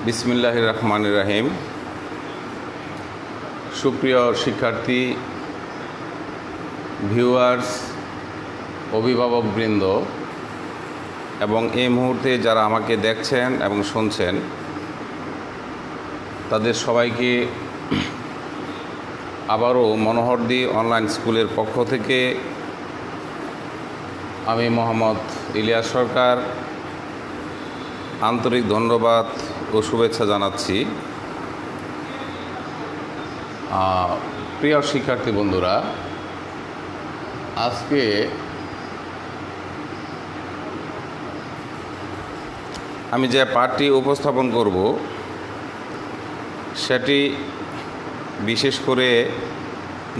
বিসমিল্লাহির রহমানির রহিম। সুপ্রিয় শিক্ষার্থী, ভিউয়ার্স, অভিভাবকবৃন্দ এবং এই মুহূর্তে যারা আমাকে দেখছেন এবং শুনছেন, তাদের সবাইকে আবারও মনোহরদী অনলাইন স্কুলের পক্ষ থেকে আমি মোহাম্মদ ইলিয়াস সরকার আন্তরিক ধন্যবাদ ও শুভেচ্ছা জানাচ্ছি। প্রিয় শিক্ষার্থী বন্ধুরা, আজকে আমি যে পাঠটি উপস্থাপন করব সেটি বিশেষ করে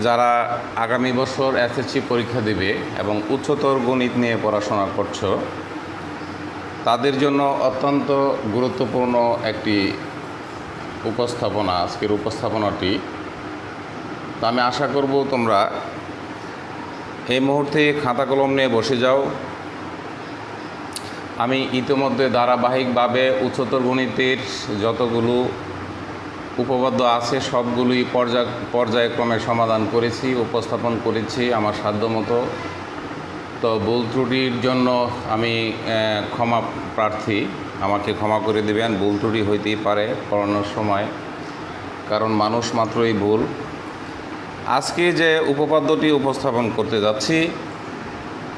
যারা আগামী বছর এসএসসি পরীক্ষা দেবে এবং উচ্চতর গণিত নিয়ে পড়াশোনা করছো, তাদের জন্য অত্যন্ত গুরুত্বপূর্ণ একটি উপস্থাপনা আজকের উপস্থাপনাটি। তো আমি আশা করব তোমরা এই মুহূর্তে খাতা কলম নিয়ে বসে যাও। আমি ইতিমধ্যে ধারাবাহিকভাবে উচ্চতর গণিতের যতগুলো উপপাদ্য আছে সবগুলোই পর্যায়ক্রমে সমাধান করেছি, উপস্থাপন করেছি আমার সাধ্যমতো। তো ভুল ত্রুটির জন্য আমি ক্ষমা প্রার্থী, আমাকে ক্ষমা করে দেবেন। ভুল ত্রুটি হইতেই পারে পড়ানোর সময়, কারণ মানুষ মাত্রই ভুল। আজকে যে উপপাদ্যটি উপস্থাপন করতে যাচ্ছি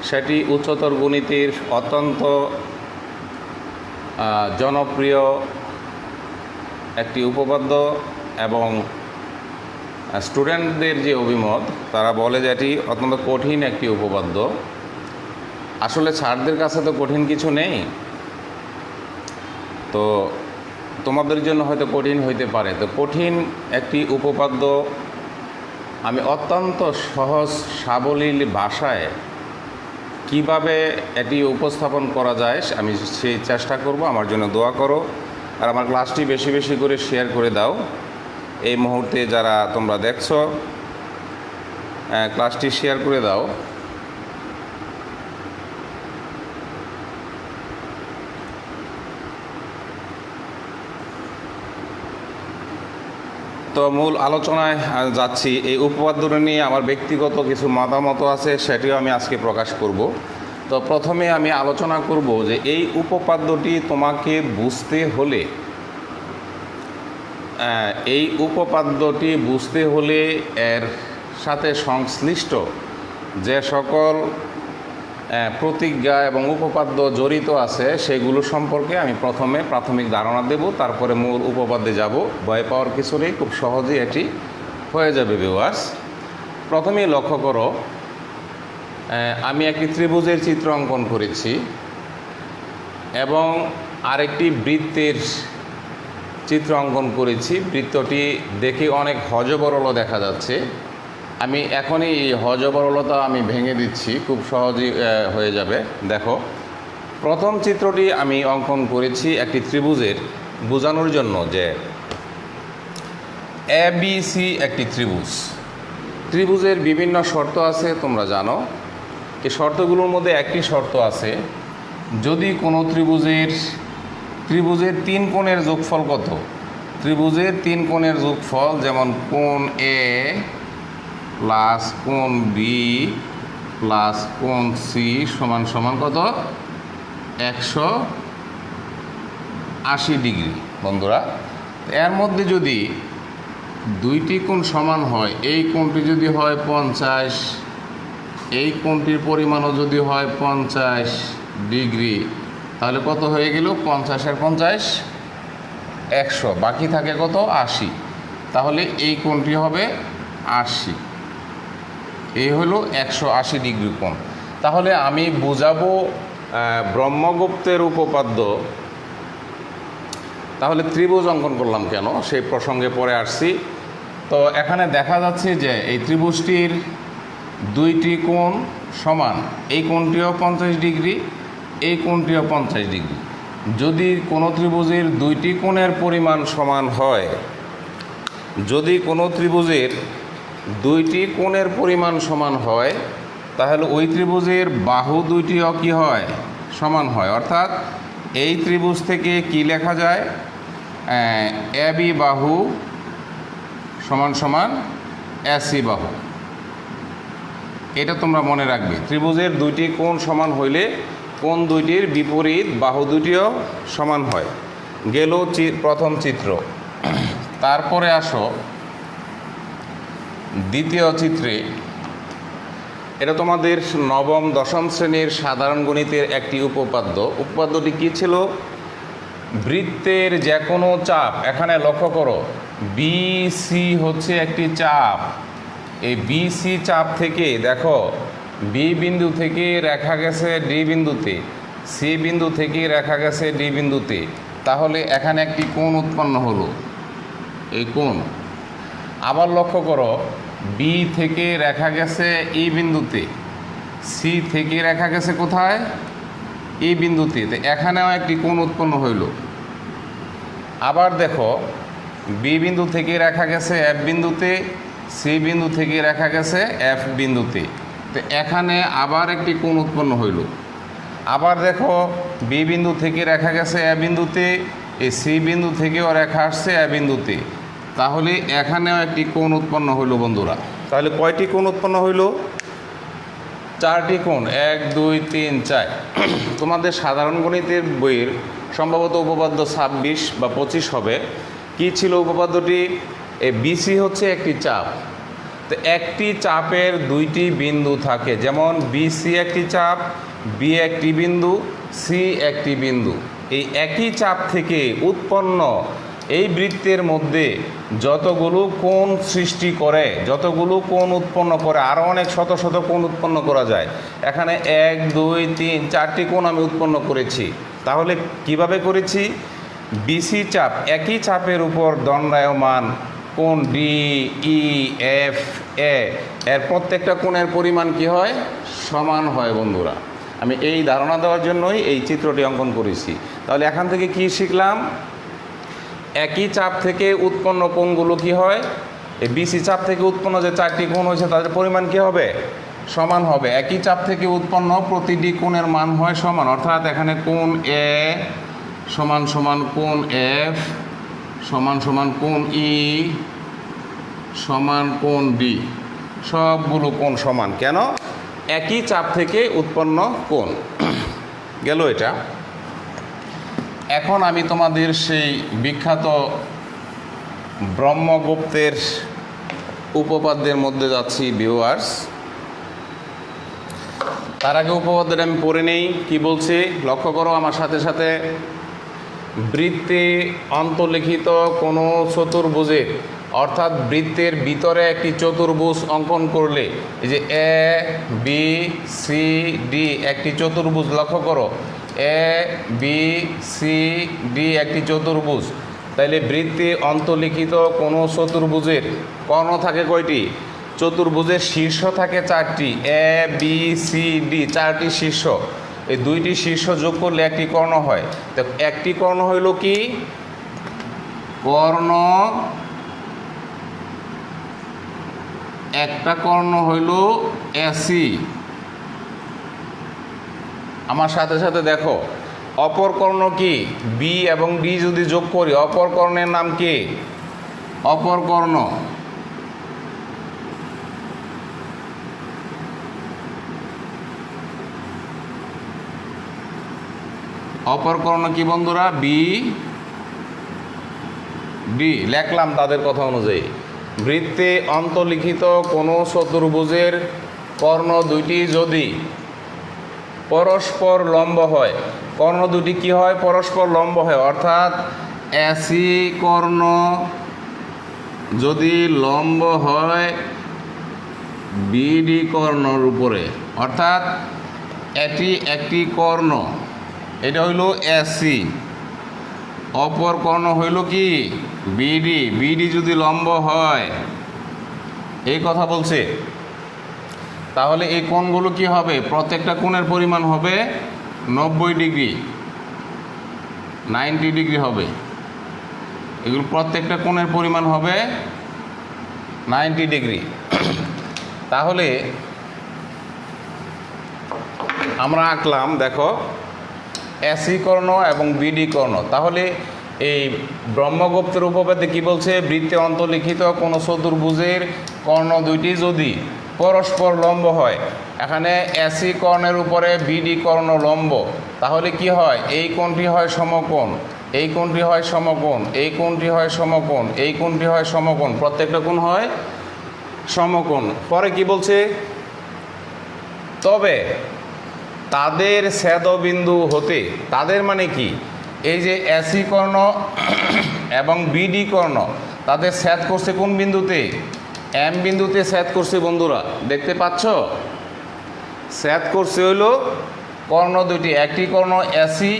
সেটি উচ্চতর গণিতের অত্যন্ত জনপ্রিয় একটি উপপাদ্য এবং স্টুডেন্টদের যে অভিমত, তারা বলে যে এটি অত্যন্ত কঠিন একটি উপপাদ্য। আসলে ছাত্রদের কাছে তো কঠিন কিছু নেই, তো তোমাদের জন্য হয়তো কঠিন হইতে পারে। তো কঠিন একটি উপপাদ্য আমি অত্যন্ত সহজ সাবলীল ভাষায় কিভাবে এটি উপস্থাপন করা যায় আমি সেই চেষ্টা করব। আমার জন্য দোয়া করো আর আমার ক্লাসটি বেশি বেশি করে শেয়ার করে দাও। এই মুহূর্তে যারা তোমরা দেখছো, ক্লাসটি শেয়ার করে দাও। তো মূল আলোচনায় যাচ্ছি। এই উপপাদ্যটা নিয়ে আমার ব্যক্তিগত কিছু মতামত আছে, সেটিও আমি আজকে প্রকাশ করব। তো প্রথমে আমি আলোচনা করব যে এই উপপাদ্যটি তোমাকে বুঝতে হলে এর সাথে সংশ্লিষ্ট যে সকল প্রতিজ্ঞা এবং উপপাদ্য জড়িত আছে সেগুলো সম্পর্কে আমি প্রথমে প্রাথমিক ধারণা দেব, তারপরে মূল উপপাদ্যে যাব। ভয় পাওয়ার কিছু নেই, খুব সহজেই এটি হয়ে যাবে ভিউয়ার্স। প্রথমেই লক্ষ্য করো, আমি একটি ত্রিভুজের চিত্র অঙ্কন করেছি এবং আরেকটি বৃত্তের চিত্র অঙ্কন করেছি। বৃত্তটি দেখে অনেক হযবরল দেখা যাচ্ছে। আমি এখনই এই হযবরলতা আমি ভেঙে দিচ্ছি, খুব সহজেই হয়ে যাবে। দেখো, প্রথম চিত্রটি আমি অঙ্কন করেছি একটি ত্রিভুজের বোঝানোর জন্য যে ABC একটি ত্রিভুজের বিভিন্ন শর্ত আছে, তোমরা জানো। এই শর্তগুলোর মধ্যে একটি শর্ত আছে, যদি কোনো ত্রিভুজের তিন কোণের যোগফল কত? ত্রিভুজের তিন কোণের যোগফল, যেমন কোণ A প্লাস কোণ B প্লাস কোণ C সমান সমান কত? 180 ডিগ্রি। বন্ধুরা, এর মধ্যে যদি দুইটি কোণ সমান হয়, এই কোণটি যদি হয় 50, এই কোণটির পরিমাণও যদি হয় 50 ডিগ্রি, তাহলে কত হয়ে গেল? 50 আর 50 100, বাকি থাকে কত? 80। তাহলে এই কোণটি হবে 80। এই হলো 180 ডিগ্রি কোণ। তাহলে আমি বুঝাবো ব্রহ্মগুপ্তের উপপাদ্য। তাহলে ত্রিভুজ অঙ্কন করলাম কেন, সেই প্রসঙ্গে পরে আসছি। তো এখানে দেখা যাচ্ছে যে এই ত্রিভুজটির দুইটি কোণ সমান, এই কোণটিও 50 ডিগ্রি, এই কোণটিও 50 ডিগ্রি। যদি কোনো ত্রিভুজের দুইটি কোণের পরিমাণ সমান হয়, তাহলে ওই ত্রিভুজের বাহু দুইটিও কি হয়? সমান হয়। অর্থাৎ এই ত্রিভুজ থেকে কি লেখা যায়? এ বি বাহু সমান সমান এসি বাহু। এটা তোমরা মনে রাখবে, ত্রিভুজের দুইটি কোণ সমান হইলে কোণ দুইটির বিপরীত বাহু দুটিও সমান হয়। গেল প্রথম চিত্র। তারপরে আসো দ্বিতীয় চিত্রে। এটা তোমাদের নবম দশম শ্রেণীর সাধারণ গণিতের একটি উপপাদ্য। উপপাদ্যটি কী ছিল? বৃত্তের যে কোনো চাপ, এখানে লক্ষ্য করো বিসি হচ্ছে একটি চাপ। এই বিসি চাপ থেকে দেখো বি বিন্দু থেকে রেখা গেছে ডি বিন্দুতে, সি বিন্দু থেকে রেখা গেছে ডি বিন্দুতে। তাহলে এখানে একটি কোণ উৎপন্ন হলো, এই কোণ। আবার লক্ষ্য করো বি থেকে রেখা গেছে ই বিন্দুতে, সি থেকে রেখা গেছে কোথায়? ই বিন্দুতে। তো এখানেও একটি কোণ উৎপন্ন হইল। আবার দেখো বি বিন্দু থেকে রেখা গেছে এফ বিন্দুতে, সি বিন্দু থেকে রেখা গেছে এফ বিন্দুতে। তো এখানে আবার একটি কোণ উৎপন্ন হইল। আবার দেখো বি বিন্দু থেকে রেখা গেছে এ বিন্দুতে, এই সি বিন্দু থেকেও রেখা আসছে এ বিন্দুতে। তাহলে এখানেও একটি কোণ উৎপন্ন হইল বন্ধুরা। তাহলে কয়টি কোণ উৎপন্ন হইল? 4টি কোণ, 1 2 3 4। তোমাদের সাধারণ গণিতের বইয়ের সম্ভবত উপপাদ্য 26 বা 25 হবে। কি ছিল উপপাদ্যটি? এই বিসি হচ্ছে একটি চাপ। তো একটি চাপের দুইটি বিন্দু থাকে, যেমন বিসি একটি চাপ, বি একটি বিন্দু, সি একটি বিন্দু। এই একই চাপ থেকে উৎপন্ন এই বৃত্তের মধ্যে যতগুলো কোণ সৃষ্টি করে, যতগুলো কোণ উৎপন্ন করে, আরও অনেক শত শত কোণ উৎপন্ন করা যায়। এখানে 1 2 3 4টি কোণ আমি উৎপন্ন করেছি। তাহলে কিভাবে করেছি? বিসি চাপ, একই চাপের উপর দণ্ডায়মান কোণ ডি ই এফ এ, এর প্রত্যেকটা কোণের পরিমাণ কি হয়? সমান হয় বন্ধুরা। আমি এই ধারণা দেওয়ার জন্যই এই চিত্রটি অঙ্কন করেছি। তাহলে এখান থেকে কি শিখলাম? একই চাপ থেকে উৎপন্ন কোণগুলো কি হয়? এই বিসি চাপ থেকে উৎপন্ন যে 4টি কোণ হয়েছে তাদের পরিমাণ কি হবে? সমান হবে। একই চাপ থেকে উৎপন্ন প্রতিটি কোণের মান হয় সমান। অর্থাৎ এখানে কোণ এ সমান সমান কোণ এফ সমান সমান কোণ ই সমান কোণ ডি, সবগুলো কোণ সমান। কেন? একই চাপ থেকে উৎপন্ন কোণ। গেল এটা। এখন আমি তোমাদের সেই বিখ্যাত ব্রহ্মগুপ্তের উপপাদ্যের মধ্যে যাচ্ছি ভিউয়ার্স। তার আগে উপপাদ্যটা আমি পড়ে নেই। কি বলছি লক্ষ্য করো আমার সাথে সাথে। বৃত্তে অন্তর্লিখিত কোনো চতুর্ভুজের, অর্থাৎ বৃত্তের ভিতরে একটি চতুর্ভুজ অঙ্কন করলে, এই যে এ বি সি ডি একটি চতুর্ভুজ, লক্ষ্য করো এ বি সি ডি একটি চতুর্ভুজ। তাইলে বৃত্তে অন্তর্লিখিত কোনো চতুর্ভুজের কর্ণ থাকে কয়টি? চতুর্ভুজের শীর্ষ থাকে 4টি, এ বি সি ডি 4টি শীর্ষ। এই 2টি শীর্ষ যোগ করলে একটি কর্ণ হয়। তো একটি কর্ণ হইল কি? কর্ণ, একটা কর্ণ হইল এসি। আমার সাথে সাথে দেখো অপর কর্ণ কি? বি এবং ডি যদি যোগ করি অপর কর্ণের নাম কি? অপর কর্ণ। অপর কর্ণ কি বন্ধুরা? B D. লেখলাম তাদের কথা অনুযায়ী। বৃত্তে অন্তর্লিখিত কোনো চতুর্ভুজের কর্ণ দুইটি যদি পরস্পর লম্ব হয়, কর্ণ দুটি কি হয়? পরস্পর লম্ব হয়। অর্থাৎ এসি কর্ণ যদি লম্ব হয় বিডি কর্ণর উপরে, অর্থাৎ এটি একটি কর্ণ, এটা হইল এসি। অপর কর্ণ হইল কি? বিডি। বিডি যদি লম্ব হয়, এই কথা বলছে। তাহলে এই কোণগুলো কি হবে? প্রত্যেকটা কোণের পরিমাণ হবে 90 ডিগ্রি, 90 ডিগ্রি হবে। এগুলো প্রত্যেকটা কোণের পরিমাণ হবে 90 ডিগ্রি। তাহলে আমরা আঁকলাম দেখো এসি কর্ণ এবং বিডি কর্ণ। তাহলে এই ব্রহ্মগুপ্তের উপপাদ্যে কি বলছে, বৃত্তে অন্তর্লিখিত কোনো চতুর্ভুজের কর্ণ দুইটি যদি পরস্পর লম্ব হয়, এখানে এসি কর্ণের উপরে বিডি কর্ণ লম্ব, তাহলে কি হয়, এই কোণটি হয় সমকোণ, এই কোণটি হয় সমকোণ, এই কোণটি হয় সমকোণ, এই কোণটি হয় সমকোণ, প্রত্যেকটা কোণ হয় সমকোণ। পরে কি বলছে, তবে তাদের ছেদবিন্দু হতে, তাদের মানে কি, এই যে এসি কর্ণ এবং বিডি কর্ণ তাদের ছেদ করছে কোন বিন্দুতে, এম বিন্দুতে ছেদ করছে বন্ধুরা, দেখতে পাচ্ছ, ছেদ করছে হইল কর্ণ দুটি, একটি কর্ণ এসি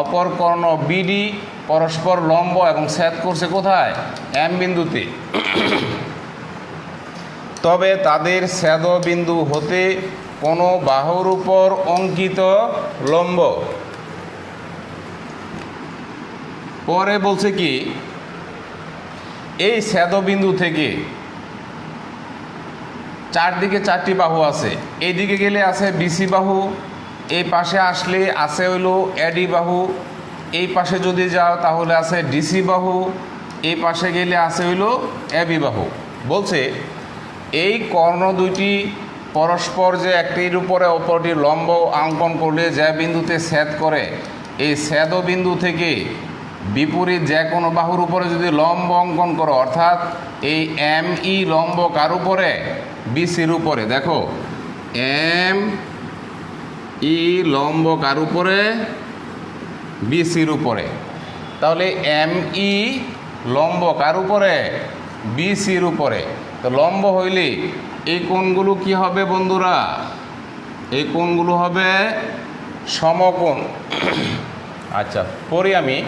অপর কর্ণ বিডি, পরস্পর লম্ব এবং ছেদ করছে কোথায়, এম বিন্দুতে। তবে তাদের ছেদবিন্দু হতে কোনো বাহুর উপর অঙ্কিত লম্ব, পরে বলছে কি, এই ছেদবিন্দু থেকে চারদিকে চারটি বাহু আছে, এইদিকে গেলে আছে বিসি বাহু, এই পাশে আসলে আছে হইল এডি বাহু, এই পাশে যদি যাও তাহলে আছে ডিসি বাহু, এই পাশে গেলে আছে হইল এবি বাহু। বলছে এই কর্ণ দুইটি পরস্পর যে একটির উপরে অপরটি লম্ব অঙ্কন করলে যে বিন্দুতে ছেদ করে, এই ছেদবিন্দু থেকে বিপরীত যে কোনো বাহুর উপরে যদি লম্ব অঙ্কন করো, অর্থাৎ এই এম ই লম্ব কার উপরে, বিসির উপরে, দেখো এম ই লম্ব কার উপরে, বিসির উপরে, তাহলে এম ই লম্ব কার উপরে, বিসির উপরে, তো লম্ব হইলে এই কোণগুলো কি হবে বন্ধুরা, এই কোণগুলো হবে সমকোণ। আচ্ছা, পরে আমি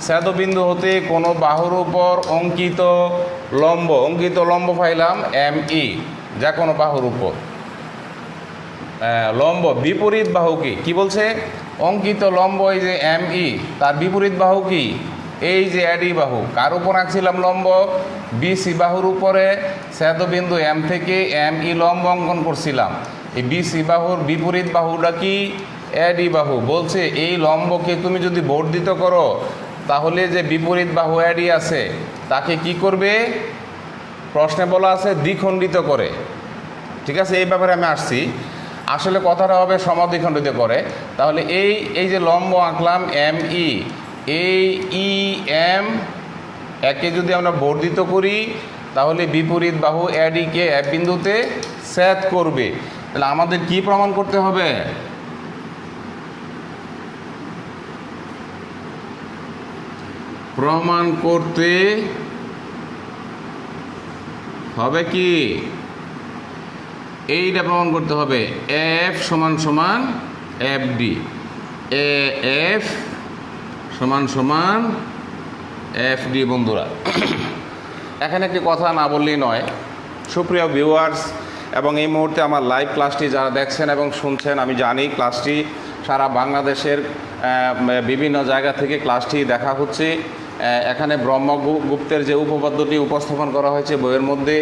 ছেদবিন্দু হতে কোনো বাহুর উপর অঙ্কিত লম্ব পাইলাম এম ই, যা কোনো বাহুর উপর লম্ব, বিপরীত বাহু কি বলছে, অঙ্কিত লম্ব এই যে এম ই, তার বিপরীত বাহু কি, এই যে এডি বাহু, কার উপর আঁকছিলাম লম্ব, বিসি বাহুর উপরে ছেদবিন্দু এম থেকে এম ই লম্ব অঙ্কন করছিলাম, এই বিসি বাহুর বিপরীত বাহুটা কি, এডি বাহু। বলছে এই লম্বকে তুমি যদি বর্ধিত করো, তাহলে যে বিপরীত বাহু এডি আছে তাকে কি করবে, প্রশ্নে বলা আছে দ্বিখণ্ডিত করে। ঠিক আছে, এই ব্যাপারে আমি আসছি, আসলে কথাটা হবে সমদ্বিখণ্ডিত করে। তাহলে এই যে লম্ব আঁকলাম এম ই, এই ই এম একে যদি আমরা বর্ধিত করি, তাহলে বিপরীত বাহু এডিকে এ বিন্দুতে ছেদ করবে। তাহলে আমাদের কি প্রমাণ করতে হবে, প্রমাণ করতে হবে কি, এইটা প্রমাণ করতে হবে, এফ সমান সমান এফ ডি, এ এফ সমান সমান এফ ডি। বন্ধুরা, এখানে একটি কথা না বললেই নয়, সুপ্রিয় ভিউয়ার্স এবং এই মুহূর্তে আমার লাইভ ক্লাসটি যারা দেখছেন এবং শুনছেন, আমি জানি ক্লাসটি সারা বাংলাদেশের বিভিন্ন জায়গা থেকে ক্লাসটি দেখা হচ্ছে। এখানে ব্রহ্মগুপ্তের যে উপপাদ্যটি উপস্থাপন করা হয়েছে বইয়ের মধ্যে,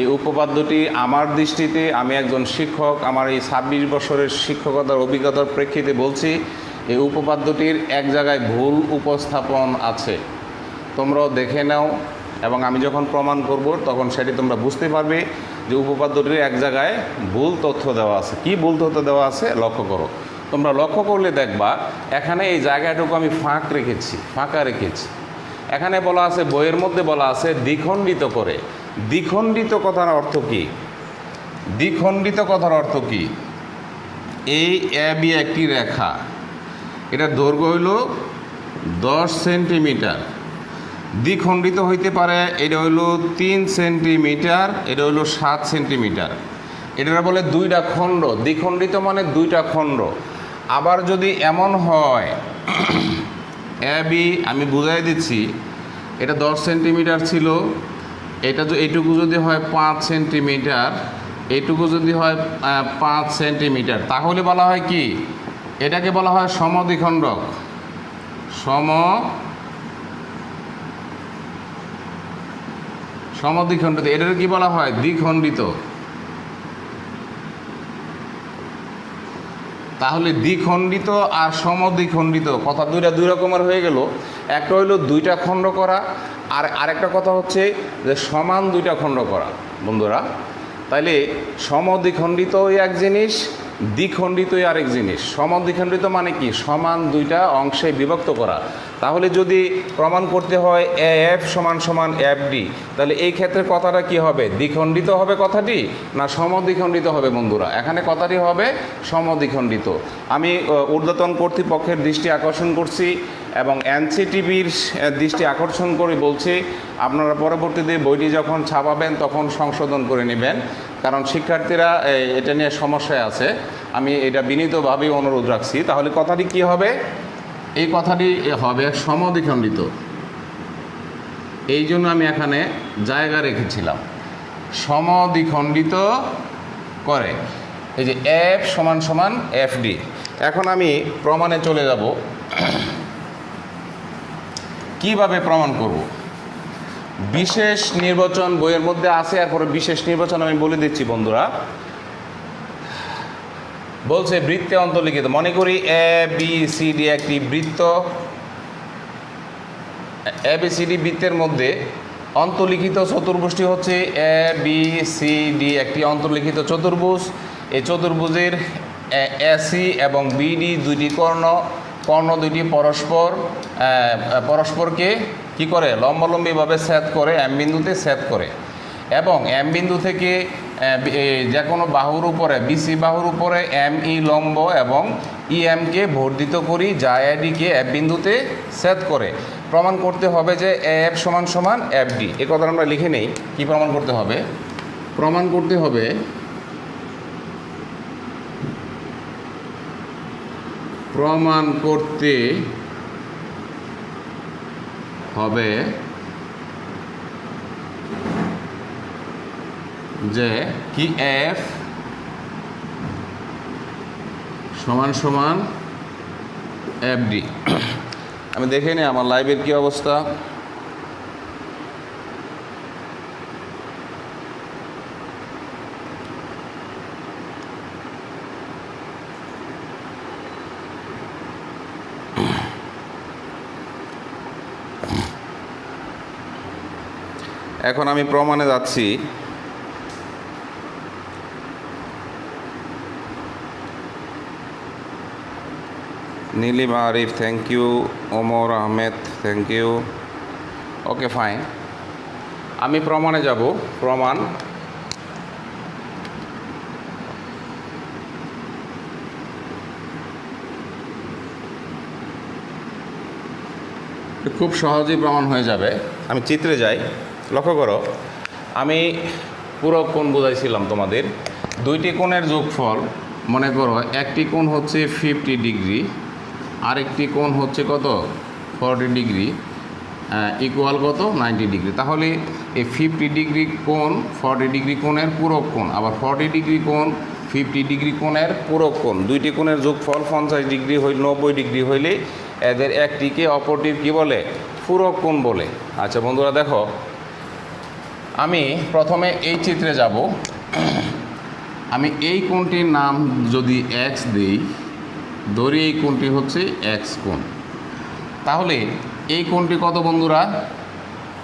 এই উপপাদ্যটি আমার দৃষ্টিতে, আমি একজন শিক্ষক, আমার এই 26 বছরের শিক্ষকতার অভিজ্ঞতার প্রেক্ষিতে বলছি, এই উপপাদ্যটির এক জায়গায় ভুল উপস্থাপন আছে, তোমরাও দেখে নাও, এবং আমি যখন প্রমাণ করব তখন সেটি তোমরা বুঝতে পারবে যে উপপাদ্যটির এক জায়গায় ভুল তথ্য দেওয়া আছে। কি ভুল তথ্য দেওয়া আছে লক্ষ্য করো, তোমরা লক্ষ্য করলে দেখবা এখানে এই জায়গাটুকু আমি ফাঁকা রেখেছি। এখানে বলা আছে, বইয়ের মধ্যে বলা আছে দ্বিখণ্ডিত করে। দ্বিখণ্ডিত কথার অর্থ কি, দ্বিখণ্ডিত কথার অর্থ কি, এই এ বি একটি রেখা, এটার দৈর্ঘ্য হইল 10 সেন্টিমিটার, দ্বিখণ্ডিত হইতে পারে, এটা হইল 3 সেন্টিমিটার, এটা হইল 7 সেন্টিমিটার, এটা বলে দুইটা খণ্ড। দ্বিখণ্ডিত মানে দুইটা খণ্ড। আবার যদি এমন হয় এ বি, আমি বুঝাই দিচ্ছি, এটা 10 সেন্টিমিটার ছিল, এইটুকু যদি হয় 5 সেন্টিমিটার, এইটুকু যদি হয় 5 সেন্টিমিটার, তাহলে বলা হয় কি, এটাকে বলা হয় সমদ্বিখণ্ডক। সমদ্বিখণ্ডিত, এটাকে কি বলা হয়, দ্বিখণ্ডিত। তাহলে দ্বিখণ্ডিত আর সমদ্বিখণ্ডিত কথা দুই রকমের হয়ে গেল। একটা হইলো দুইটা খণ্ড করা, আর আরেকটা কথা হচ্ছে যে সমান দুইটা খণ্ড করা বন্ধুরা। তাইলে সমদ্বিখণ্ডিতই এক জিনিস, দ্বিখণ্ডিতই আরেক জিনিস। সমদ্বিখণ্ডিত মানে কি? সমান দুইটা অংশে বিভক্ত করা। তাহলে যদি প্রমাণ করতে হয় এফ সমান সমান এফ ডি, তাহলে এই ক্ষেত্রে কথাটা কি হবে? দ্বিখণ্ডিত হবে কথাটি না সমদ্বিখণ্ডিত হবে বন্ধুরা? এখানে কথাটি হবে সমদ্বিখণ্ডিত। আমি ঊর্ধ্বতন কর্তৃপক্ষের দৃষ্টি আকর্ষণ করছি এবং এনসিটিভির দৃষ্টি আকর্ষণ করে বলছি, আপনারা পরবর্তীতে বইটি যখন ছাপাবেন তখন সংশোধন করে নেবেন, কারণ শিক্ষার্থীরা এটা নিয়ে সমস্যায় আছে। আমি এটা বিনীতভাবেই অনুরোধ রাখছি। তাহলে কথাটি কি হবে? এই কথাটি হবে সমদ্বিখণ্ডিত। এই জন্য আমি এখানে জায়গা রেখেছিলাম সমদ্বিখণ্ডিত করে। এই যে এফ সমান সমান এফ ডি। এখন আমি প্রমাণে চলে যাব। কিভাবে প্রমাণ করব? বিশেষ নির্বাচন বইয়ের মধ্যে আছে, এরপরে বিশেষ নির্বাচন আমি বলে দিচ্ছি বন্ধুরা। বলছে বৃত্তে অন্তর্লিখিত, মনে করি এ বি সি ডি একটি বৃত্ত। এ বি সি ডি বৃত্তের মধ্যে অন্তর্লিখিত চতুর্ভুজটি হচ্ছে এ বি সি ডি, একটি অন্তর্লিখিত চতুর্ভুজ। এই চতুর্ভুজের এসি এবং বিডি দুইটি কর্ণ দুইটি পরস্পরকে কি করে? লম্বালম্বিভাবে ছেদ করে, এম বিন্দুতে ছেদ করে, এবং এম বিন্দু থেকে যে কোনো বাহুর উপরে, বিসি বাহুর উপরে এম ই লম্ব এবং ই এমকে বর্ধিত করি, যা এডিকে এফ বিন্দুতে ছেদ করে। প্রমাণ করতে হবে যে এফ সমান সমান এফ ডি। এ কথা আমরা লিখে নেই। কি প্রমাণ করতে হবে? প্রমাণ করতে হবে যে কি এফ সমান সমান এফ ডি। আমি দেখে নিই আমার লাইভের কি অবস্থা। এখন আমি প্রমাণে যাচ্ছি। Nilim Arif, thank you. Omar Ahmed, thank you. Okay fine, আমি প্রমাণে যাব। প্রমাণ খুব সহজেই প্রমাণ হয়ে যাবে। আমি চিত্রে যাই, লক্ষ্য করো। আমি পুরো কোণ বোঝাইছিলাম তোমাদের। দুইটি কোণের যোগফল, মনে করো একটি কোণ হচ্ছে 50 ডিগ্রি, আরেকটি কোণ হচ্ছে কত? 40 ডিগ্রি, ইকুয়াল কত? 90 ডিগ্রি। তাহলে এই 50 ডিগ্রি কোণ 40 ডিগ্রি কোণের পূরক কোণ, আবার 40 ডিগ্রি কোণ 50 ডিগ্রি কোণের পূরক কোণ। দুইটি কোণের যোগফল 50 ডিগ্রি হইলে 90 ডিগ্রি হইলে এদের একটিকে অপরটির কি বলে? পূরক কোণ বলে। আচ্ছা বন্ধুরা দেখো, আমি প্রথমে এই চিত্রে যাব। আমি এই কোণটির নাম যদি এক্স দিই, ধরি এই কোণটি হচ্ছে এক্স কোণ, তাহলে এই কোণটি কত বন্ধুরা?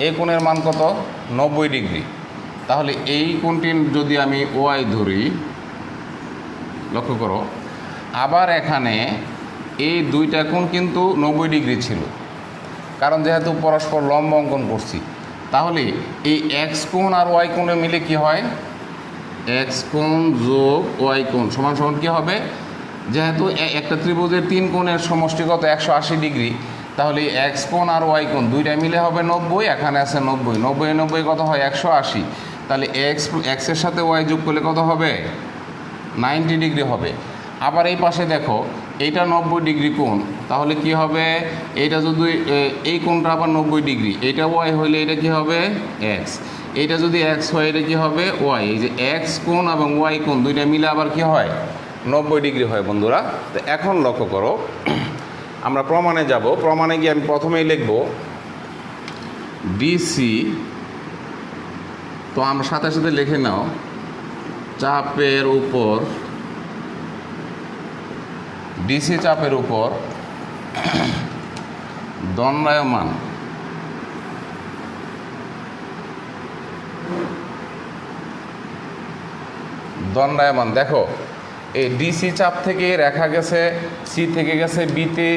এই কোণের মান কত? 90 ডিগ্রি। তাহলে এই কোণটির যদি আমি ওয়াই ধরি, লক্ষ্য করো, আবার এখানে এই দুইটা কোণ কিন্তু 90 ডিগ্রি ছিল, কারণ যেহেতু পরস্পর লম্ব অঙ্কন করছি। তাহলে এই এক্স কোণ আর ওয়াই কোণে মিলে কি হয়? এক্স কোণ যোগ ওয়াই কোণ সমান সমান কী হবে? যেহেতু একটা ত্রিভুজের 3 কোণের সমষ্টিগত 180 ডিগ্রি, তাহলে এক্স কোণ আর ওয়াই কোণ দুইটা মিলে হবে 90। এখানে আছে 90, 90 কত হয়? 180। তাহলে এক্সের সাথে ওয়াই যোগ করলে কত হবে? 90 ডিগ্রি হবে। আবার এই পাশে দেখো, এইটা 90 ডিগ্রি কোণ, তাহলে কি হবে? এইটা যদি এই কোণটা আবার 90 ডিগ্রি, এইটা ওয়াই হইলে এটা কি হবে? এক্স। এইটা যদি এক্স হয়, এটা কি হবে? ওয়াই। এই যে এক্স কোণ এবং ওয়াই কোণ দুইটা মিলে আবার কি হয়? 90 ডিগ্রি হয় বন্ধুরা। তো এখন লক্ষ্য করো, আমরা প্রমাণে যাব। প্রমাণে গিয়ে আমি প্রথমেই লিখব ডিসি। তো আমরা সাথে সাথে লিখে নাও, চাপের উপর ডিসি চাপের উপর দণ্ডায়মান দেখো এই ডিসি চাপ থেকে রেখা গেছে সি থেকে গেছে বিতে,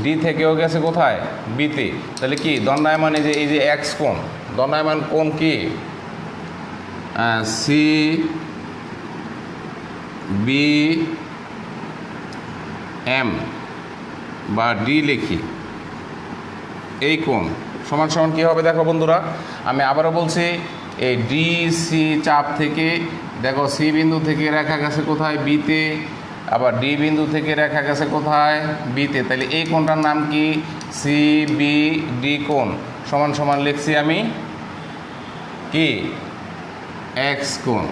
ডি থেকেও গেছে কোথায় বিতে। তাহলে কি দণ্ডায়মান এই যে এক্স কোণ, দণ্ডায়মান কোণ কি সি বি এম বা ডি লিখি, এই কোণ সমান সমান কী হবে দেখো বন্ধুরা, আমি আবারও বলছি এই ডিসি চাপ থেকে দেখো সি বিন্দু থেকে রেখা গেছে কোথায় বিতে, আবার ডি বিন্দু থেকে রেখা গেছে কোথায় বিতে। তাহলে এই কোণটার নাম কি সি বি ডি কোণ সমান সমান লিখছি আমি কি এক্স কোণ।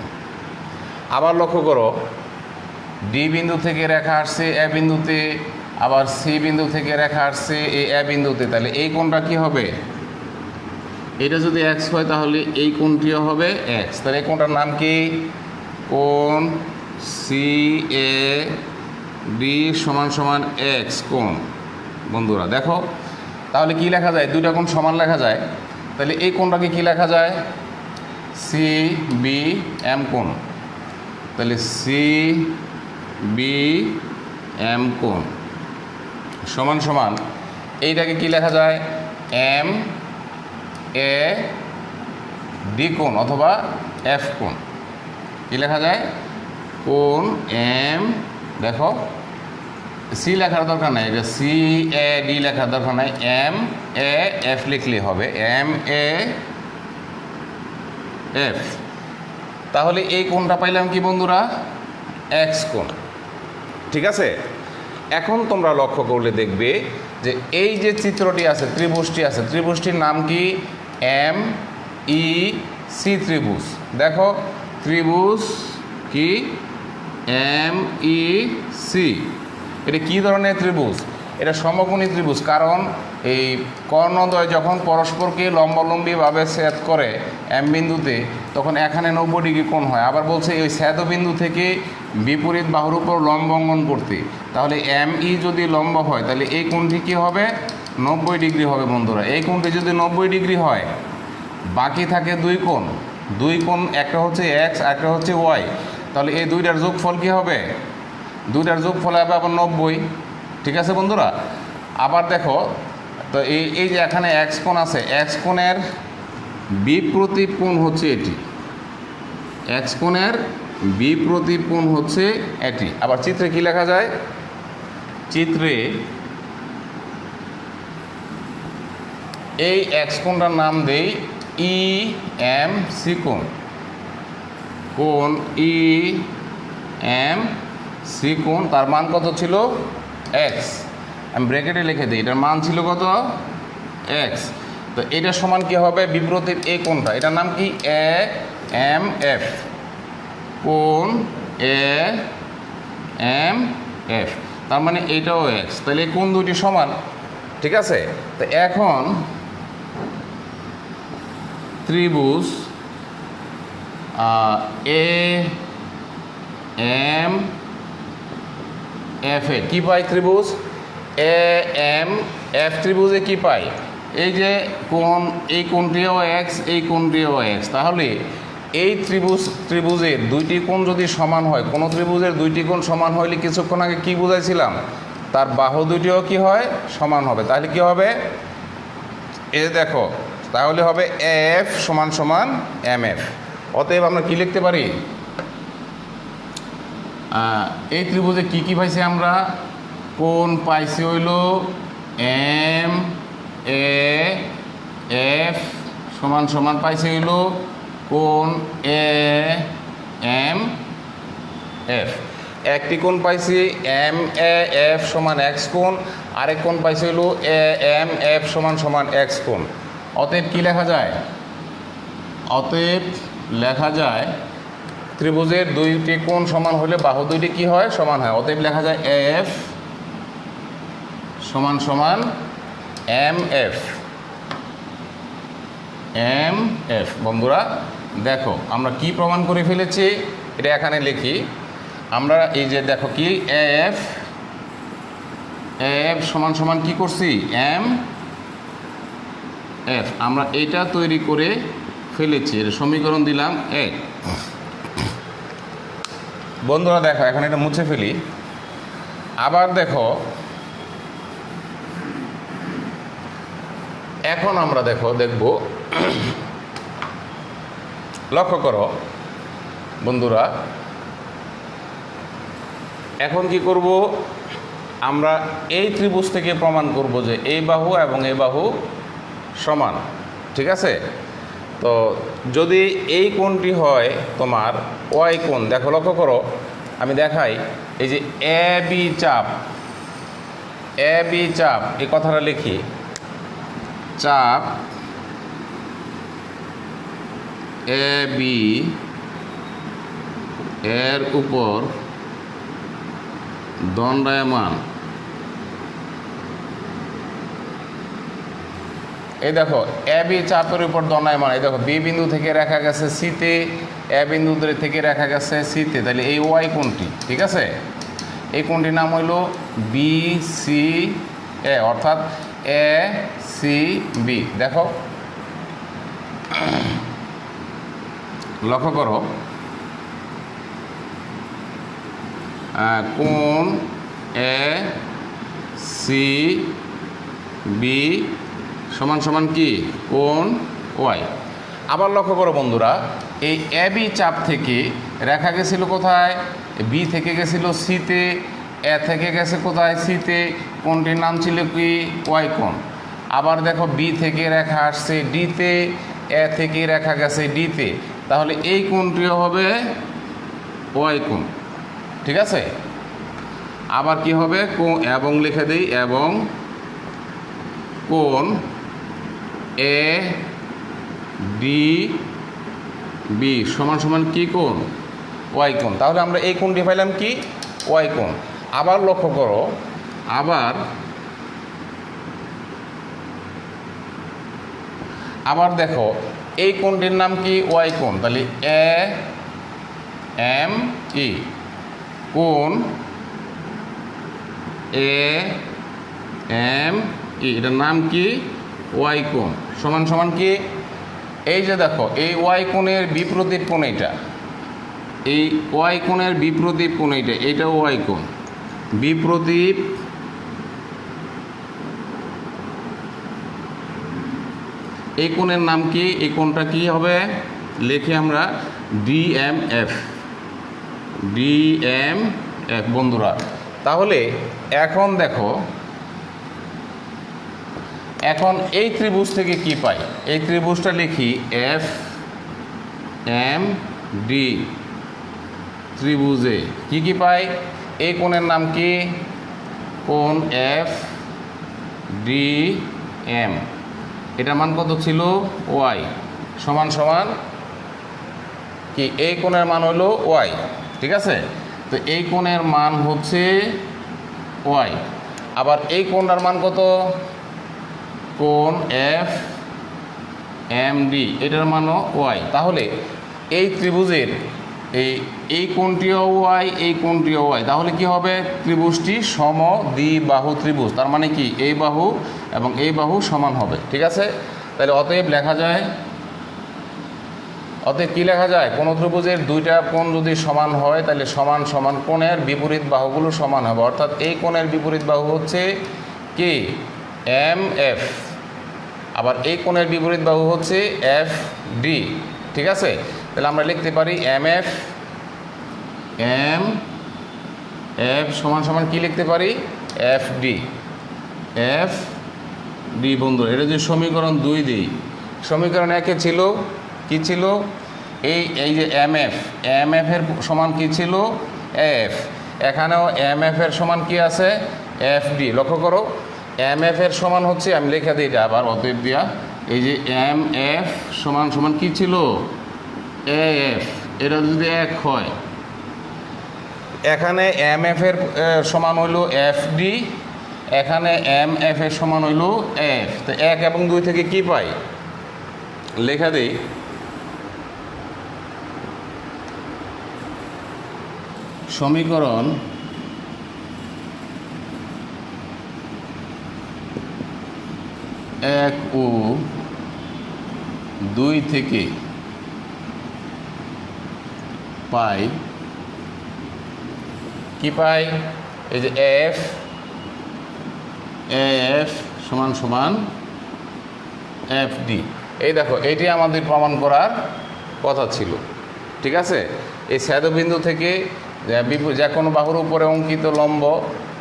আবার লক্ষ্য করো ডি বিন্দু থেকে রেখা আসছে এ বিন্দুতে, আবার সি বিন্দু থেকে রেখা আসছে এই এ বিন্দুতে। তাহলে এই কোণটা কি হবে, এটা যদি এক্স হয় তাহলে এই কোণটিও হবে এক্স। তাহলে এই কোণটার নাম কি কোণ সি এ ডি সমান সমান এক্স কোণ। বন্ধুরা দেখো তাহলে কি লেখা যায়, দুইটা কোণ সমান লেখা যায়। তাহলে এই কোণটাকে কি লেখা যায় সি বি এম কোণ। তাহলে সি বি এম কোণ সমান সমান এইটাকে কি লেখা যায় এম এ ডি কোণ অথবা এফ কোণ। কি লেখা যায় কোণ এম, দেখো সি লেখার দরকার নাই, এটা সি এ ডি লেখার দরকার নাই, এম এ এফ লিখলে হবে এম এ এফ। তাহলে এই কোণটা পাইলাম কি বন্ধুরা এক্স কোণ। ঠিক আছে, এখন তোমরা লক্ষ্য করলে দেখবে যে এই যে চিত্রটি আছে ত্রিভুজটি আছে, ত্রিভুজটির নাম কি এম ই সি ত্রিভুজ। দেখো ত্রিভুজ কি এম ই সি, এটা কী ধরনের ত্রিভুজ, এটা সমকোণী ত্রিভুজ। কারণ এই কর্ণদ্বয় যখন পরস্পরকে লম্বালম্বিভাবে ছেদ করে এম বিন্দুতে তখন এখানে 90 ডিগ্রি কোণ হয়। আবার বলছে এই ছেদ বিন্দু থেকে বিপরীত বাহুর উপর লম্ব অঙ্কন করতে, তাহলে এম ই যদি লম্ব হয় তাহলে এই কোণটি কী হবে 90 ডিগ্রি হবে। বন্ধুরা এই কোণটি যদি 90 ডিগ্রি হয় বাকি থাকে দুই কোণ, একটা হচ্ছে এক্স একটা হচ্ছে ওয়াই। তাহলে এই দুইটার যোগফল কী হবে, দুইটার যোগফল হবে আবার 90। ঠিক আছে বন্ধুরা, আবার দেখো তো এই যে এখানে এক্স কোণ আছে, এক্স কোণের বিপ্রতীপ কোণ হচ্ছে এটি, এক্স কোণের বিপ্রতীপ কোণ হচ্ছে এটি। আবার চিত্রে কি লেখা যায়, চিত্রে এই এক্স কোণটার নাম দেই ই এম সি কোণ, কোণ ই এম সি কোণ। তার মান কত ছিল এক্স, আমি ব্র্যাকেটে লিখে দিই, এটার মান ছিল কত এক্স। তো এটা সমান কি হবে বিপ্রতীপ এই কোণটা, এটার নাম কি এ এম এফ, কোণ এ এম এফ। তার মানে এইটাও এক্স, তাহলে এই কোণ দুইটি সমান। ঠিক আছে, তো এখন ত্রিভুজ এ এম এফ এ কী পাই, ত্রিভুজ এ এম এফ ত্রিভুজে কী পাই, এই যে কোণ, এই কোণটিও এক্স এই কোণটিও এক্স। তাহলে এই ত্রিভুজের দুইটি কোণ যদি সমান হয়, কোনো ত্রিভুজের দুইটি কোণ সমান হইলে কিছুক্ষণ আগে কী বুঝাইছিলাম তার বাহু দুটিও কি হয় সমান হবে। তাহলে কি হবে এ দেখো, তাহলে হবে এফ সমান সমান এম এফ। অতএব আমরা কি লিখতে পারি, এই ত্রিভুজে কি কি পাইছি আমরা, কোণ পাইছি হইল এম এ এফ সমান সমান পাইছি হইল কোণ এ এম এফ। একটি কোণ পাইছি এম এ এফ সমান এক্স কোণ, আরেক কোণ পাইছি হইল এ এম এফ সমান সমান এক্স কোণ। অতএব কি লেখা যায়, অতএব লেখা যায় ত্রিভুজের দুইটি কোণ সমান হলে বাহু দুইটি কি হয় সমান হয়। অতএব লেখা যায় এফ সমান সমান এম এফ, এম এফ। বন্ধুরা দেখো আমরা কি প্রমাণ করে ফেলেছি, এটা এখানে লিখি আমরা, এই যে দেখো কি এফ এফ সমান সমান কি করছি এম এফ, আমরা এটা তৈরি করে ফেলেছি, এর সমীকরণ দিলাম এক। বন্ধুরা দেখো এখন এটা মুছে ফেলি। আবার দেখো এখন আমরা দেখব লক্ষ্য করো বন্ধুরা, এখন কি করব, আমরা এই ত্রিভুজ থেকে প্রমাণ করব যে এই বাহু এবং এই বাহু সমান, ঠিক আছে। তো যদি এই কোণটি হয় তোমার ওয়াই কোণ, দেখো লক্ষ্য করো, আমি দেখাই, এই যে এ বি চাপ, এ বি চাপ এই কথাটা লিখি, চাপ এ বি এর উপর দণ্ডায়মান, এই দেখো এ বি চাপের উপর দণ্ডায়মান, এই দেখো বি বিন্দু থেকে রেখা গেছে সিতে, এ বিন্দু থেকে রেখা গেছে সিতে, তাহলে এই ওয়াই কোণটি, ঠিক আছে, এই কোণটির নাম হইল বি সি এ, অর্থাৎ এ সি বি। দেখো লক্ষ্য করো, কোণ এ সি বি সমান সমান কি কোণ ওয়াই। আবার লক্ষ্য করো বন্ধুরা, এই এ বি চাপ থেকে রেখা গেছিল কোথায়, বি থেকে গেছিল সিতে, এ থেকে গেছে কোথায় সিতে, কোণটির নাম ছিল কি ওয়াই কোণ। আবার দেখো বি থেকে রেখা আসছে ডিতে, এ থেকে রেখা গেছে ডিতে, তাহলে এই কোণটিও হবে ওয়াই কোণ, ঠিক আছে। আবার কি হবে, এবং লিখে দিই, এবং কোণ এ ডি বি সমান সমান কি কোণ ওয়াই কোণ। তাহলে আমরা এই কোণটি পাইলাম কি ওয়াই কোণ। আবার লক্ষ্য করো, আবার দেখো এই কোণটির নাম কি ওয়াই কোণ, তাহলে এ এম ই, কোণ এ এম ই, এটার নাম কি ওয়াই কোণ, সমান সমান কি, এই যে দেখো এই ওয়াই কোণের বিপরীত কোণ এইটা, এই ওয়াই কোণের বিপরীত কোণ এইটা, এইটা ওয়াই কোণ, বিপরীত এই কোণের নাম কি, এই কোণটা কি হবে, লিখি আমরা ডিএমএফ, ডিএমএফ বন্ধুরা। তাহলে এখন দেখো, এখন এই ত্রিভুজ থেকে কি পাই, এই ত্রিভুজটা লিখি এফ এম ডি ত্রিভুজে কি কি পাই, এই কোণের নাম কি কোণ এফ ডি এম, এটার মান কত ছিল ওয়াই, সমান সমান কি এই কোণের মান হলো ওয়াই, ঠিক আছে। তো এই কোণের মান হচ্ছে ওয়াই, আবার এই কোণটার মান কত, কোণ এফ এম ডি এটার মানও ওয়াই। তাহলে এই ত্রিভুজের এই কোণটিও ওয়াই, এই কোণটিও ওয়াই, তাহলে কি হবে, ত্রিভুজটি সমদ্বিবাহু ত্রিভুজ, তার মানে কি এই বাহু এবং এই বাহু সমান হবে, ঠিক আছে। তাহলে অতএব লেখা যায়, অতএব কি লেখা যায়, কোন ত্রিভুজের দুইটা কোণ যদি সমান হয় তাহলে সমান সমান কোণের বিপরীত বাহুগুলো সমান হবে, অর্থাৎ এই কোণের বিপরীত বাহু হচ্ছে কি এম এফ, আবার এই কোণের বিপরীত বাহু হচ্ছে এফ ডি, ঠিক আছে। তাহলে আমরা লিখতে পারি এম এফ সমান সমান কি লিখতে পারি এফ ডি বন্ধু। এটা যদি সমীকরণ 2 দিই, সমীকরণ 1 ছিল কি ছিল, এই যে এম এফ এর সমান কি ছিল এফ, এখানেও এম এফ এর সমান কি আছে এফ ডি। লক্ষ্য করো এম এফ এর সমান হচ্ছে, আমি লিখে দিই এটা আবার অতএব দিয়া, এই যে এম এফ সমান সমান কি ছিল এ এফ, এটা যদি 1 হয়, এখানে এম এফ এর সমান হইল এফ ডি, এখানে এম এফ এর সমান হইল এফ। তো 1 এবং 2 থেকে কি পাই, লেখা দিই, সমীকরণ 1 ও 2 থেকে পাই কি পাই? এই যে এফ সমান সমান এফ ডি। এই দেখো, এটি আমাদের প্রমাণ করার কথা ছিল। ঠিক আছে, এই ছেদবিন্দু থেকে যে কোনো বাহুর উপরে অঙ্কিত লম্ব,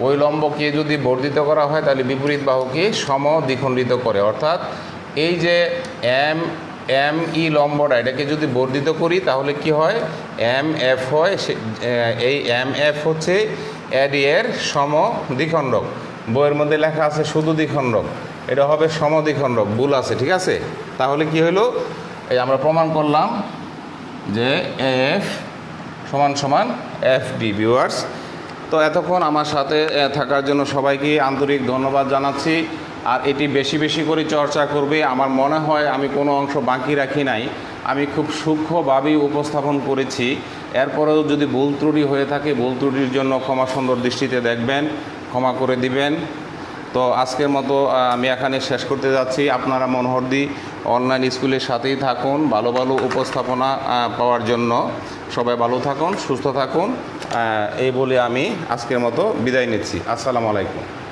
ওই লম্বকে যদি বর্ধিত করা হয় তাহলে বিপরীত বাহুকে সমদ্বিখণ্ডিত করে। অর্থাৎ এই যে এম ই লম্বটা, এটাকে যদি বর্ধিত করি তাহলে কি হয়? এম এফ হয়। এই এম এফ হচ্ছে এডি এর সমদ্বিখণ্ডক। বইয়ের মধ্যে লেখা আছে শুধু দ্বিখণ্ডক, এটা হবে সমদ্বিখণ্ডক, ভুল আছে। ঠিক আছে, তাহলে কি হলো? এই আমরা প্রমাণ করলাম যে এফ সমান সমান এফ ডি। ভিউয়ার্স, তো এতক্ষণ আমার সাথে থাকার জন্য সবাইকে আন্তরিক ধন্যবাদ জানাচ্ছি। আর এটি বেশি বেশি করে চর্চা করবে। আমার মনে হয় আমি কোনো অংশ বাকি রাখি নাই, আমি খুব সূক্ষ্মভাবেই উপস্থাপন করেছি। এরপরেও যদি ভুল ত্রুটি হয়ে থাকে, ভুল ত্রুটির জন্য ক্ষমা সুন্দর দৃষ্টিতে দেখবেন, ক্ষমা করে দিবেন। তো আজকের মতো আমি এখানে শেষ করতে যাচ্ছি। আপনারা মনোহরদী অনলাইন স্কুলের সাথেই থাকুন ভালো ভালো উপস্থাপনা পাওয়ার জন্য। সবাই ভালো থাকুন, সুস্থ থাকুন, এই বলে আমি আজকের মতো বিদায় নিচ্ছি। আসসালামু আলাইকুম।